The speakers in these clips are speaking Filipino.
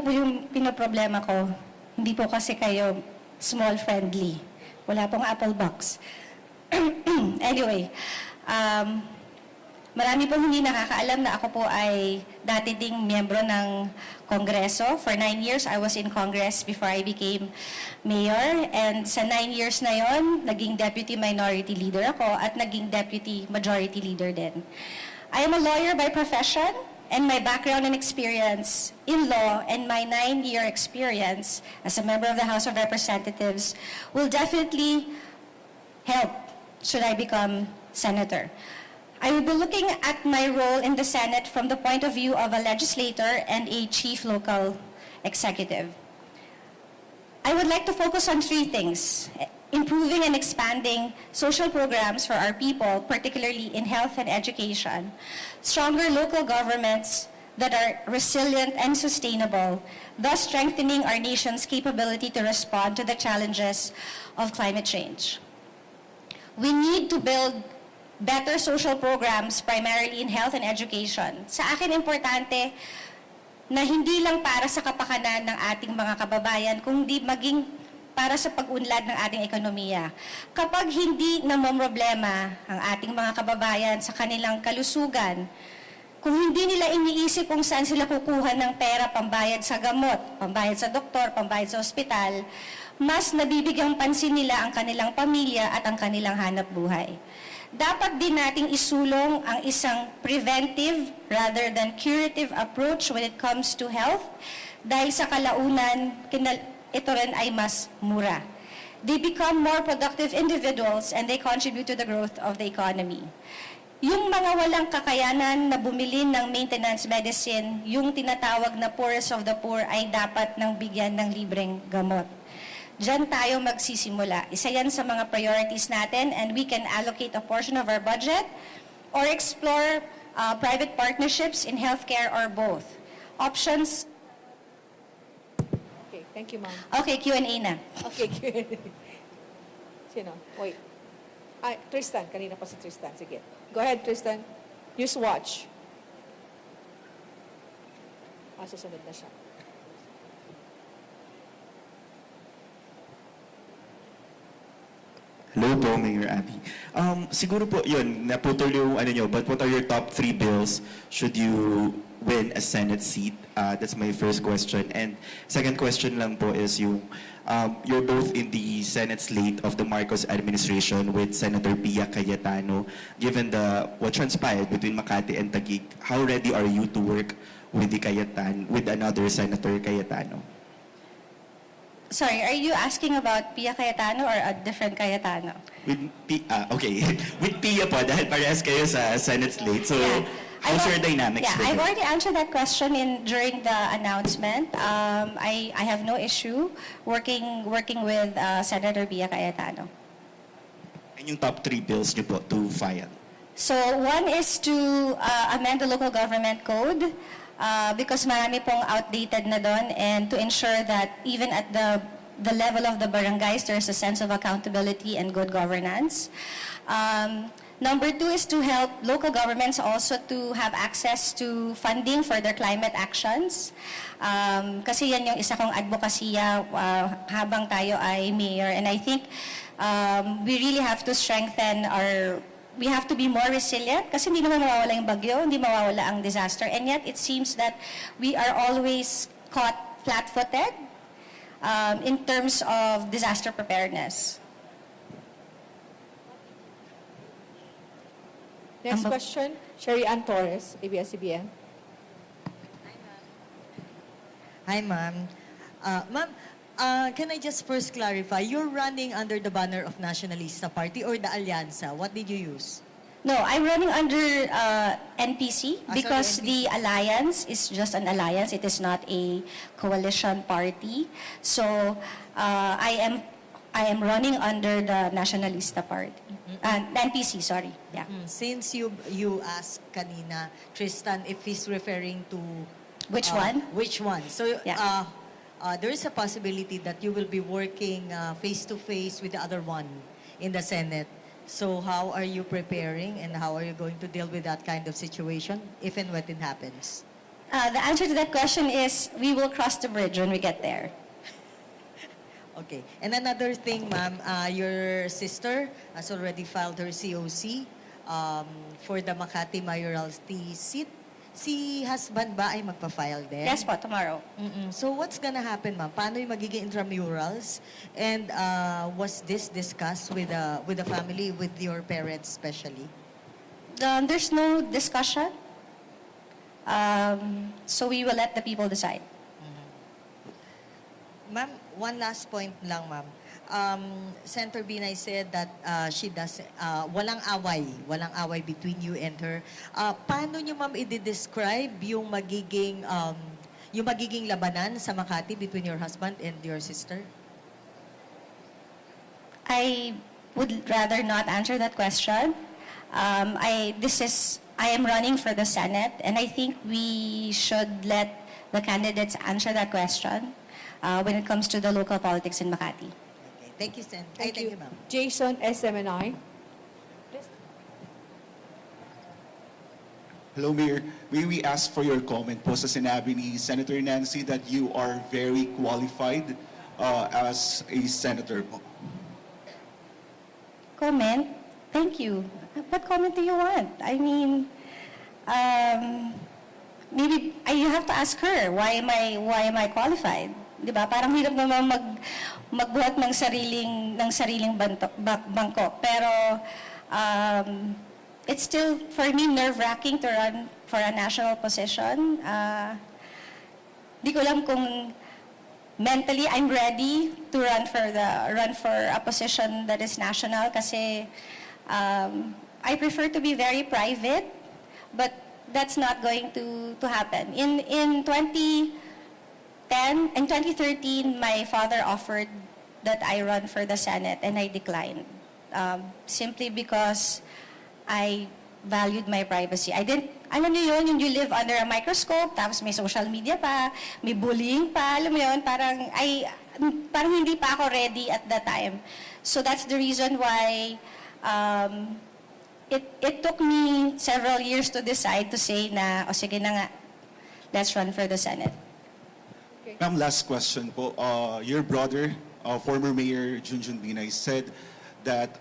po yung pinoproblema ko. Hindi po kasi kayo small friendly. Wala pong Apple box. Anyway, marami pong hindi nakakaalam na ako po ay dati ding miyembro ng Kongreso. For 9 years, I was in Congress before I became mayor. And sa 9 years na yon, naging deputy minority leader ako at naging deputy majority leader din. I am a lawyer by profession, and my background and experience in law and my 9-year experience as a member of the House of Representatives will definitely help should I become senator. I will be looking at my role in the Senate from the point of view of a legislator and a chief local executive. I would like to focus on 3 things: improving and expanding social programs for our people, particularly in health and education, stronger local governments that are resilient and sustainable, thus strengthening our nation's capability to respond to the challenges of climate change. We need to build better social programs primarily in health and education. Sa akin, importante na hindi lang para sa kapakanan ng ating mga kababayan, kundi maging para sa pag-unlad ng ating ekonomiya. Kapag hindi namomroblema ang ating mga kababayan sa kanilang kalusugan, kung hindi nila iniisip kung saan sila kukuha ng pera pambayad sa gamot, pambayad sa doktor, pambayad sa ospital, mas nabibigyang pansin nila ang kanilang pamilya at ang kanilang hanap buhay. Dapat din nating isulong ang isang preventive rather than curative approach when it comes to health dahil sa kalaunan, ito rin ay mas mura. They become more productive individuals and they contribute to the growth of the economy. Yung mga walang kakayanan na bumili ng maintenance medicine, yung tinatawag na poorest of the poor, ay dapat nang bigyan ng libreng gamot. Diyan tayo magsisimula. Isa yan sa mga priorities natin, and we can allocate a portion of our budget or explore private partnerships in healthcare or both. Options. Okay, thank you, ma'am. Okay, Q&A na. Okay, Q&A. Sino? Wait. Ay, Tristan. Kanina pa si Tristan. Sige. Go ahead, Tristan. Use watch. Susunod na siya. Hello po, Mayor Abby. Siguro po yun, naputol yung ano nyo, but what are your top 3 bills should you win a Senate seat? That's my first question. And second question lang po is yung, you're both in the Senate slate of the Marcos administration with Senator Pia Cayetano. Given what transpired between Makati and Taguig, how ready are you to work with with another Senator Cayetano? Sorry, are you asking about Pia Cayetano or a different Cayetano? Okay. With Pia po, dahil parehas kayo sa Senate slate. So, Yeah. how's your dynamics Yeah, with I've it? already answered that question during the announcement. I have no issue working with Senator Pia Cayetano. And yung top 3 bills nyo po to file? So one is to amend the local government code because marami pong outdated na doon, and to ensure that even at the level of the barangays, there's a sense of accountability and good governance. Number 2 is to help local governments also to have access to funding for their climate actions. Kasi yan yung isa kong advokasya habang tayo ay mayor. And I think we really have to strengthen we have to be more resilient kasi hindi naman mawawala yung bagyo, hindi mawawala ang disaster. And yet it seems that we are always caught flat-footed in terms of disaster preparedness. Next question, Sherry Ann Torres, ABS-CBN. Hi, ma'am. Ma'am, can I just first clarify, you're running under the banner of Nationalista Party or the Alianza? What did you use? No, I'm running under NPC because NPC. the alliance is just an alliance. It is not a coalition party. So I am running under the Nationalista Party. NPC, sorry. Yeah. Since you asked kanina, Tristan, if he's referring to... Which one? Which one? So Yeah. there is a possibility that you will be working face-to-face with the other one in the Senate. So how are you preparing and how are you going to deal with that kind of situation if and when it happens? The answer to that question is we will cross the bridge when we get there. Okay. And another thing, ma'am, your sister has already filed her COC for the Makati mayoralty seat. Si husband ba ay magpa-file din? Yes po, tomorrow. So what's gonna happen, ma'am? Paano yung magiging intramurals? And was this discussed with the family, with your parents especially? There's no discussion. So we will let the people decide. Ma'am, one last point lang, ma'am. Senator Binay said that she does, walang away between you and her. Paano niyo, ma'am, i-describe yung magiging labanan sa Makati between your husband and your sister? I would rather not answer that question. I am running for the Senate, and I think we should let the candidates answer that question when it comes to the local politics in Makati. Okay. Thank you, Sen. Thank you. Ma'am. Jason, SMNI. Hello, Mayor. May we ask for your comment po sa sinabi ni Senator Nancy that you are very qualified as a senator po? Comment? Thank you. What comment do you want? I mean, maybe you have to ask her, why am I qualified? 'Di ba? Parang hirap naman magbuhat ng sariling bangko. Pero it's still for me nerve-wracking to run for a national position. Di ko alam kung mentally I'm ready to run for a position that is national kasi I prefer to be very private, but that's not going to happen. In 2013, my father offered that I run for the Senate and I declined. Simply because I valued my privacy. Alam niyo yun, you live under a microscope, tapos may social media pa, may bullying pa, alam mo yun, parang hindi pa ako ready at that time. So that's the reason why it took me several years to decide to say na, o sige na nga, let's run for the Senate. Ma'am, last question po. Your brother, former Mayor Junjun Binay, said that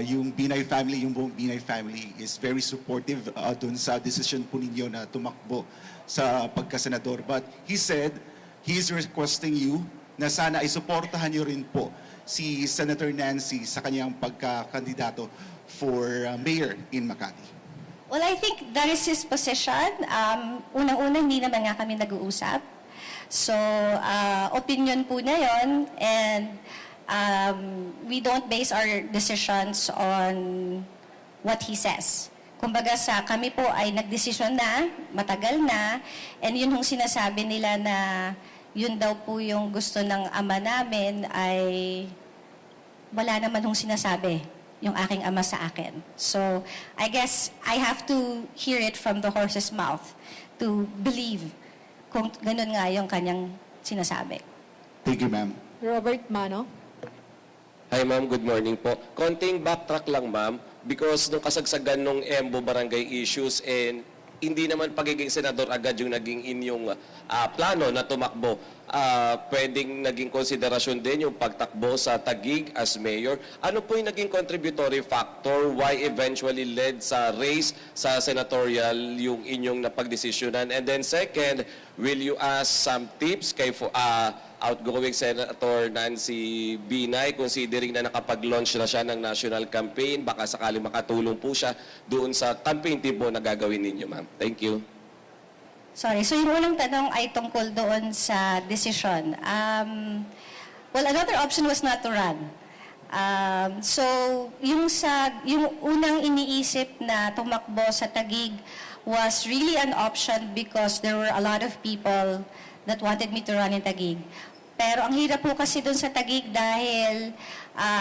yung Binay family, yung buong Binay family is very supportive dun sa decision po ninyo na tumakbo sa pagkasenador. But he said he is requesting you na sana ay suportahan niyo rin po si Senator Nancy sa kanyang pagkakandidato for mayor in Makati. Well, I think that is his position. Unang-una, hindi naman nga kami nag-uusap. So, opinion po na yon, and we don't base our decisions on what he says. Kumbaga kami po ay nagdesisyon na, matagal na, and yun yung sinasabi nila na yun daw po yung gusto ng ama namin ay wala naman yung sinasabi yung aking ama sa akin. So, I guess I have to hear it from the horse's mouth to believe kung ganun nga yung kanyang sinasabi. Thank you, ma'am. Robert Mano. Hi ma'am, good morning po. Konting backtrack lang ma'am, because nung kasagsagan nung Embo barangay issues and hindi naman pagiging senador agad yung naging inyong plano na tumakbo. Pwedeng naging konsiderasyon din yung pagtakbo sa Taguig as mayor. Ano po yung naging contributory factor why eventually led sa race sa senatorial yung inyong napagdesisyonan? And then second, will you ask some tips kay outgoing Senator Nancy Binay, considering na nakapag-launch na siya ng national campaign, baka sakaling makatulong po siya doon sa campaign tibo na gagawin ninyo, ma'am. Thank you. Sorry, so yung unang tanong ay tungkol doon sa decision. Well, another option was not to run. So, yung unang iniisip na tumakbo sa Taguig was really an option because there were a lot of people that wanted me to run in Taguig. Pero ang hirap po kasi doon sa Taguig dahil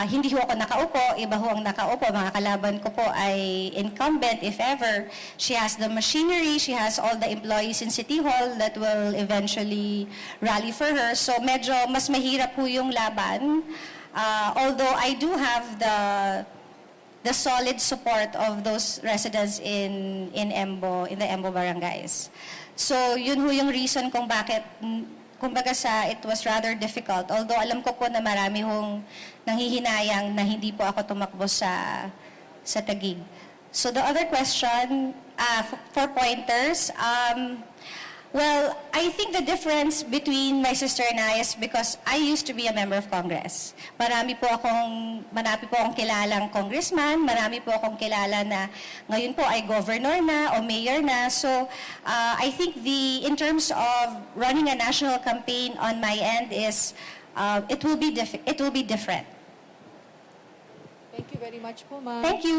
hindi ho ako nakaupo, iba ho ang nakaupo. Mga kalaban ko po ay incumbent, if ever. She has the machinery, she has all the employees in City Hall that will eventually rally for her. So medyo mas mahirap po yung laban. Although I do have the solid support of those residents in Embo, in the Embo barangays. So, yun ho yung reason kung bakit, kumbaga it was rather difficult. Although alam ko po na marami hong nanghihinayang na hindi po ako tumakbo sa Taguig. So, the other question, for pointers, well, I think the difference between my sister and I is because I used to be a member of Congress. Marami po akong kilalang congressman, marami po akong kilala na ngayon po ay governor na o mayor na. So, I think in terms of running a national campaign on my end is, it will be different. Thank you very much po, ma'am. Thank you.